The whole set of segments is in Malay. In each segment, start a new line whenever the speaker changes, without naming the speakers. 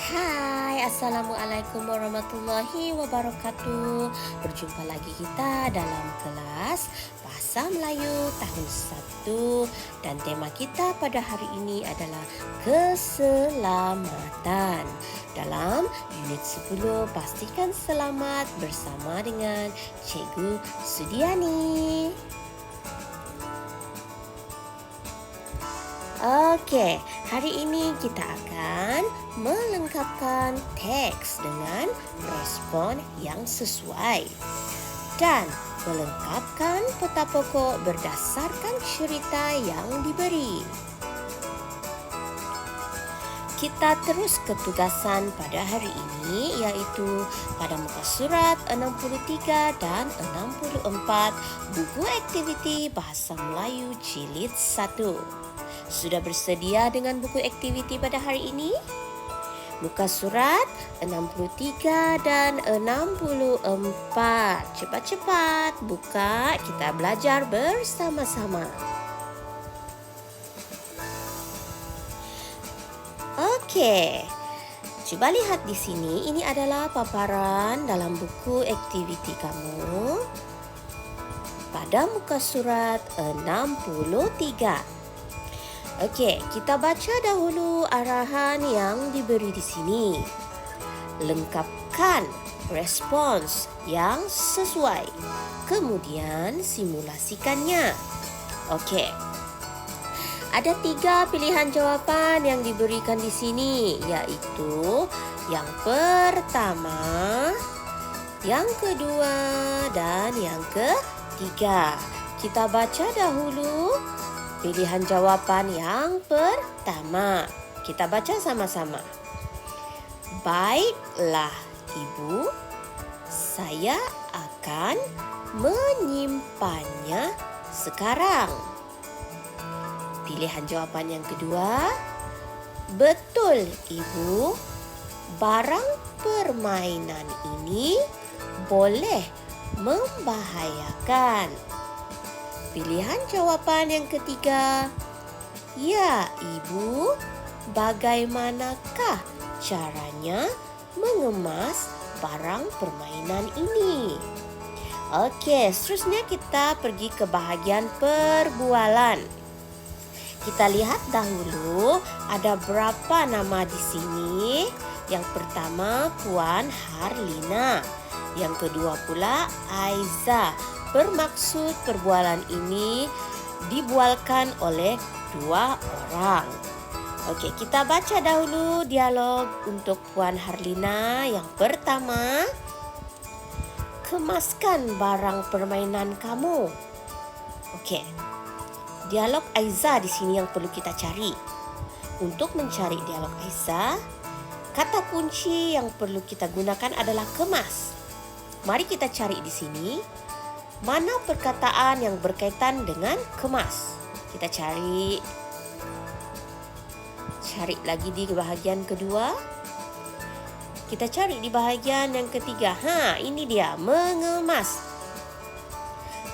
Hai, Assalamualaikum warahmatullahi wabarakatuh. Berjumpa lagi kita dalam kelas Bahasa Melayu tahun 1. Dan tema kita pada hari ini adalah keselamatan. Dalam unit 10, pastikan selamat bersama dengan Cikgu Sudiani. Okey, hari ini kita akan melengkapkan teks dengan respon yang sesuai dan melengkapkan peta pokok berdasarkan cerita yang diberi. Kita terus ke tugasan pada hari ini, iaitu pada muka surat 63 dan 64 buku aktiviti Bahasa Melayu Jilid 1. Sudah bersedia dengan buku aktiviti pada hari ini? Muka surat 63 dan 64. Cepat-cepat buka, kita belajar bersama-sama. Okey. Coba lihat di sini, ini adalah paparan dalam buku aktiviti kamu pada muka surat 63. Okey, kita baca dahulu arahan yang diberi di sini. Lengkapkan respons yang sesuai. Kemudian simulasikannya. Okey. Ada 3 pilihan jawapan yang diberikan di sini, iaitu yang pertama, yang kedua, dan yang ketiga. Kita baca dahulu pilihan jawapan yang pertama. Kita baca sama-sama. Baiklah, Ibu. Saya akan menyimpannya sekarang. Pilihan jawapan yang kedua. Betul, Ibu. Barang permainan ini boleh membahayakan. Pilihan jawapan yang ketiga. Ya, Ibu, bagaimanakah caranya mengemas barang permainan ini? Okey, seterusnya kita pergi ke bahagian perbualan. Kita lihat dahulu ada berapa nama di sini. Yang pertama, Puan Harlina. Yang kedua pula, Aiza. Bermaksud perbualan ini dibualkan oleh 2 orang. Okey, kita baca dahulu dialog untuk Puan Harlina. Yang pertama, kemaskan barang permainan kamu. Okey. Dialog Aiza di sini yang perlu kita cari. Untuk mencari dialog Aiza, kata kunci yang perlu kita gunakan adalah kemas. Mari kita cari di sini. Mana perkataan yang berkaitan dengan kemas? Kita cari lagi di bahagian kedua. Kita cari di bahagian yang ketiga. Ini dia, mengemas.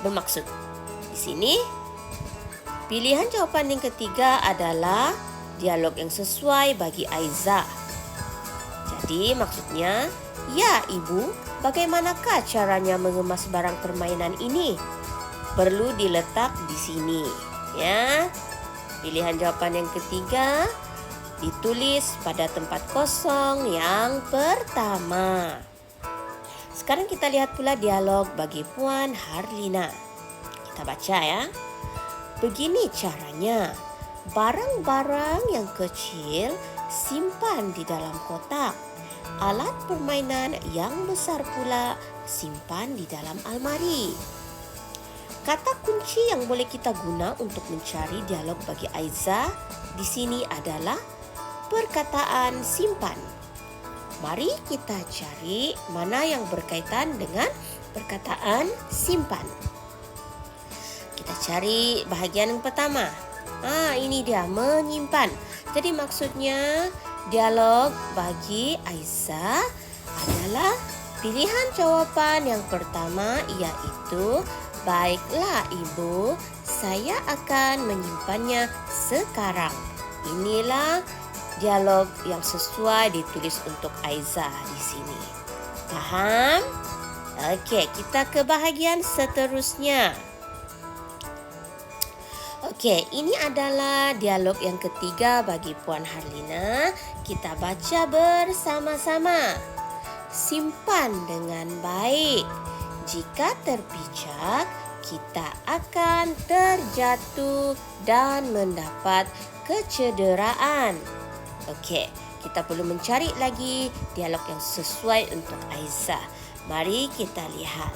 Bermaksud. Di sini, pilihan jawapan yang ketiga adalah dialog yang sesuai bagi Aiza. Jadi maksudnya, ya Ibu, bagaimanakah caranya mengemas barang permainan ini? Perlu diletak di sini, ya. Pilihan jawapan yang ketiga ditulis pada tempat kosong yang pertama. Sekarang kita lihat pula dialog bagi Puan Harlina. Kita baca ya. Begini caranya. Barang-barang yang kecil simpan di dalam kotak. Alat permainan yang besar pula simpan di dalam almari. Kata kunci yang boleh kita guna untuk mencari dialog bagi Aiza di sini adalah perkataan simpan. Mari kita cari mana yang berkaitan dengan perkataan simpan. Kita cari bahagian yang pertama. Ini dia, menyimpan. Jadi maksudnya dialog bagi Aiza adalah pilihan jawapan yang pertama, iaitu baiklah Ibu, saya akan menyimpannya sekarang. Inilah dialog yang sesuai ditulis untuk Aiza di sini. Faham? Okey, kita ke bahagian seterusnya. Okey, ini adalah dialog yang ketiga bagi Puan Harlina. Kita baca bersama-sama. Simpan dengan baik. Jika terpijak, kita akan terjatuh dan mendapat kecederaan. Okey, kita perlu mencari lagi dialog yang sesuai untuk Aiza. Mari kita lihat.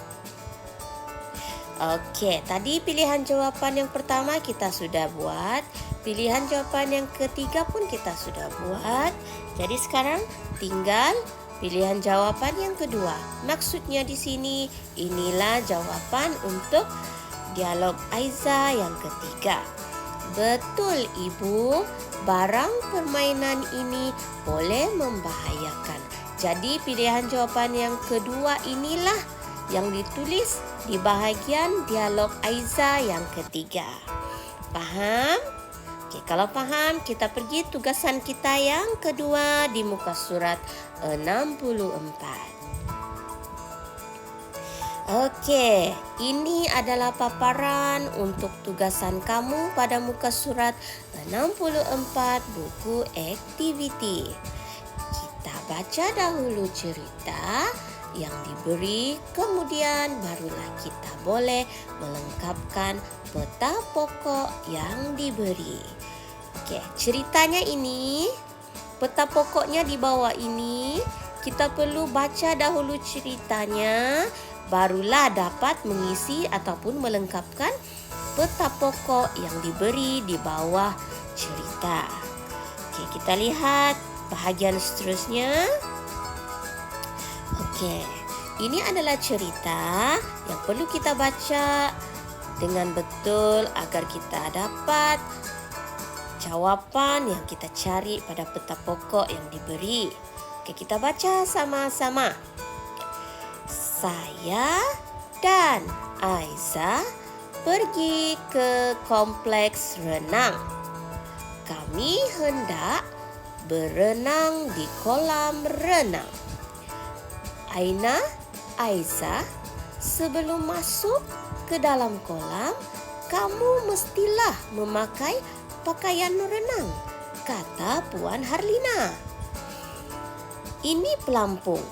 Okey, tadi pilihan jawapan yang pertama kita sudah buat. Pilihan jawapan yang ketiga pun kita sudah buat. Jadi sekarang tinggal pilihan jawapan yang kedua. Maksudnya di sini, inilah jawapan untuk dialog Aiza yang ketiga. Betul, Ibu. Barang permainan ini boleh membahayakan. Jadi pilihan jawapan yang kedua inilah yang ditulis di bahagian dialog Aiza yang ketiga. Faham? Okey, kalau faham, kita pergi tugasan kita yang kedua di muka surat 64. Okey, ini adalah paparan untuk tugasan kamu pada muka surat 64 buku aktiviti. Kita baca dahulu cerita yang diberi, kemudian barulah kita boleh melengkapkan peta pokok yang diberi. Okey, ceritanya ini, peta pokoknya di bawah ini, kita perlu baca dahulu ceritanya, barulah dapat mengisi ataupun melengkapkan peta pokok yang diberi di bawah cerita. Okey, kita lihat bahagian seterusnya. Okey, ini adalah cerita yang perlu kita baca dengan betul agar kita dapat jawapan yang kita cari pada peta pokok yang diberi. Okey, kita baca sama-sama. Saya dan Aiza pergi ke kompleks renang. Kami hendak berenang di kolam renang. Aina, Aiza, sebelum masuk ke dalam kolam, kamu mestilah memakai pakaian renang, kata Puan Harlina. Ini pelampung.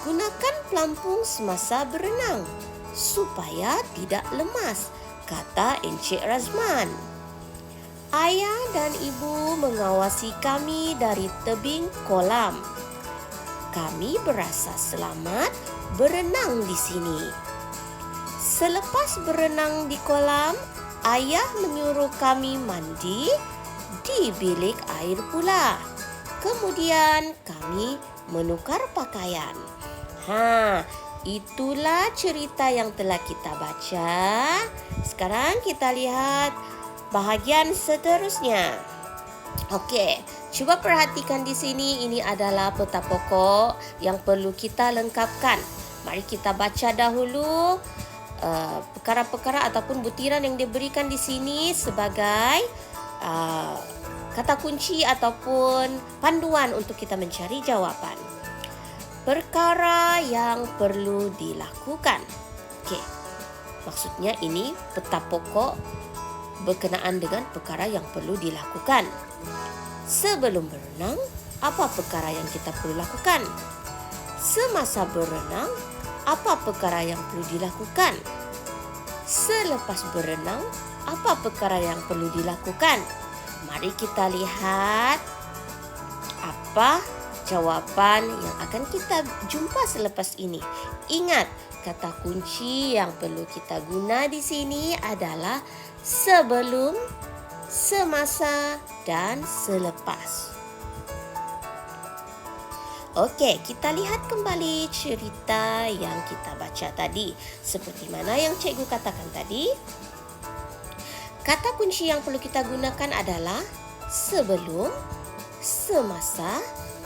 Gunakan pelampung semasa berenang supaya tidak lemas, kata Encik Razman. Ayah dan ibu mengawasi kami dari tebing kolam. Kami berasa selamat berenang di sini. Selepas berenang di kolam, ayah menyuruh kami mandi di bilik air pula. Kemudian kami menukar pakaian. Itulah cerita yang telah kita baca. Sekarang kita lihat bahagian seterusnya. Okey, cuba perhatikan di sini, ini adalah peta pokok yang perlu kita lengkapkan. Mari kita baca dahulu perkara-perkara ataupun butiran yang diberikan di sini sebagai kata kunci ataupun panduan untuk kita mencari jawapan. Perkara yang perlu dilakukan. Okey, maksudnya ini peta pokok berkenaan dengan perkara yang perlu dilakukan. Sebelum berenang, apa perkara yang kita perlu lakukan? Semasa berenang, apa perkara yang perlu dilakukan? Selepas berenang, apa perkara yang perlu dilakukan? Mari kita lihat apa jawapan yang akan kita jumpa selepas ini. Ingat, kata kunci yang perlu kita guna di sini adalah sebelum, semasa dan selepas. Okey, kita lihat kembali cerita yang kita baca tadi. Seperti mana yang cikgu katakan tadi, kata kunci yang perlu kita gunakan adalah sebelum, semasa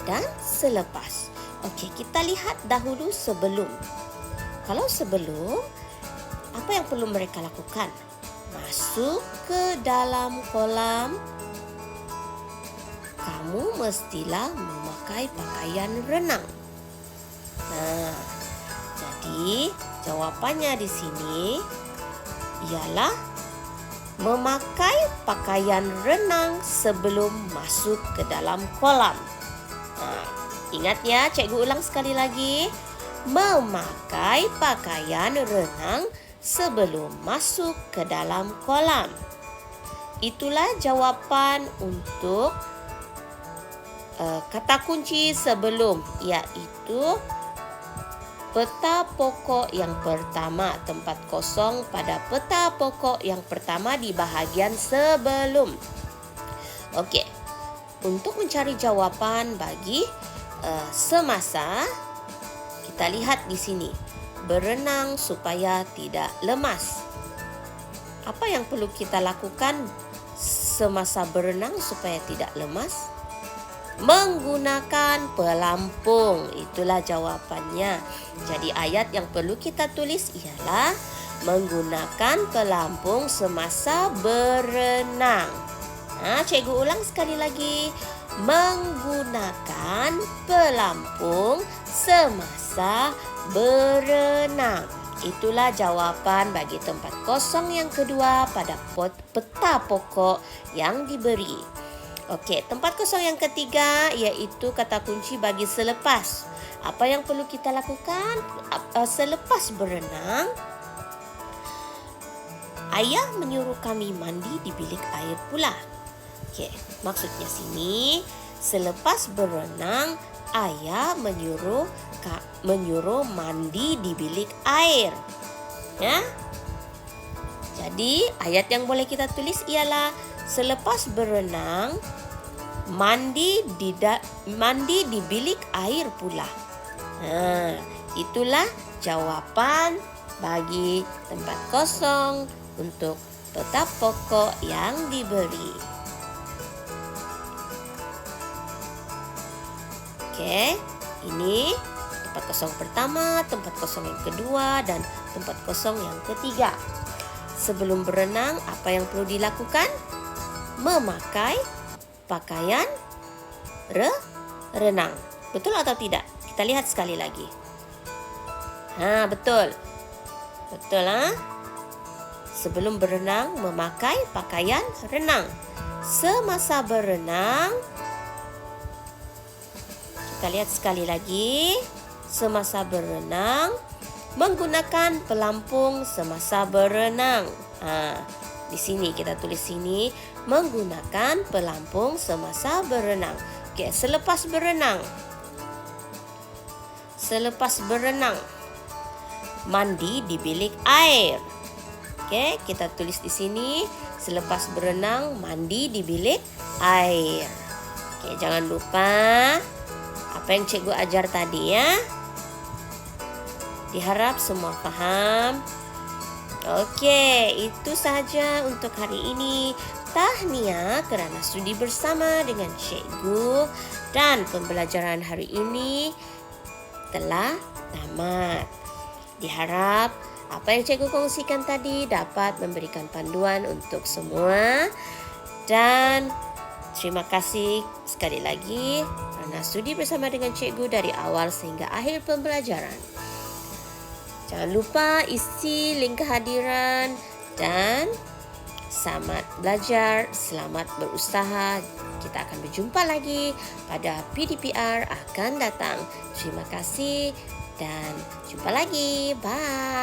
dan selepas. Okey, kita lihat dahulu sebelum. Kalau sebelum, apa yang perlu mereka lakukan? Masuk ke dalam kolam. kamu mestilah memakai pakaian renang. Nah, jadi jawapannya di sini ialah memakai pakaian renang sebelum masuk ke dalam kolam. Nah, ingat ya, cikgu ulang sekali lagi. Memakai pakaian renang sebelum masuk ke dalam kolam. Itulah jawapan untuk kata kunci sebelum, iaitu peta pokok yang pertama, tempat kosong pada peta pokok yang pertama di bahagian sebelum. Okey, untuk mencari jawapan bagi semasa, kita lihat di sini, berenang supaya tidak lemas. Apa yang perlu kita lakukan semasa berenang supaya tidak lemas? Menggunakan pelampung. Itulah jawapannya. Jadi ayat yang perlu kita tulis ialah menggunakan pelampung semasa berenang. Cikgu ulang sekali lagi. Menggunakan pelampung semasa berenang. Itulah jawapan bagi tempat kosong yang kedua pada peta pokok yang diberi. Okey, tempat kosong yang ketiga iaitu kata kunci bagi selepas. Apa yang perlu kita lakukan selepas berenang? Ayah menyuruh kami mandi di bilik air pula. Okey, maksudnya sini selepas berenang ayah menyuruh mandi di bilik air. Ya. Jadi ayat yang boleh kita tulis ialah selepas berenang mandi di bilik air pula. Itulah jawapan bagi tempat kosong untuk peta pokok yang diberi. Okey, ini tempat kosong pertama, tempat kosong yang kedua, dan tempat kosong yang ketiga. Sebelum berenang, apa yang perlu dilakukan? Memakai pakaian renang. Betul atau tidak? Kita lihat sekali lagi. Betul. Betul, Sebelum berenang, memakai pakaian renang. Semasa berenang, kita lihat sekali lagi. Semasa berenang, menggunakan pelampung semasa berenang. Di sini kita tulis sini menggunakan pelampung semasa berenang. Okey, selepas berenang. Selepas berenang, mandi di bilik air. Okey, kita tulis di sini selepas berenang mandi di bilik air. Okey, jangan lupa apa yang cikgu ajar tadi ya. Diharap semua faham. Okey, itu sahaja untuk hari ini. Tahniah kerana sudi bersama dengan cikgu dan pembelajaran hari ini telah tamat. Diharap apa yang cikgu kongsikan tadi dapat memberikan panduan untuk semua. Dan terima kasih sekali lagi kerana sudi bersama dengan cikgu dari awal sehingga akhir pembelajaran. Jangan lupa isi link kehadiran dan selamat belajar, selamat berusaha. Kita akan berjumpa lagi pada PDPR akan datang. Terima kasih dan jumpa lagi. Bye.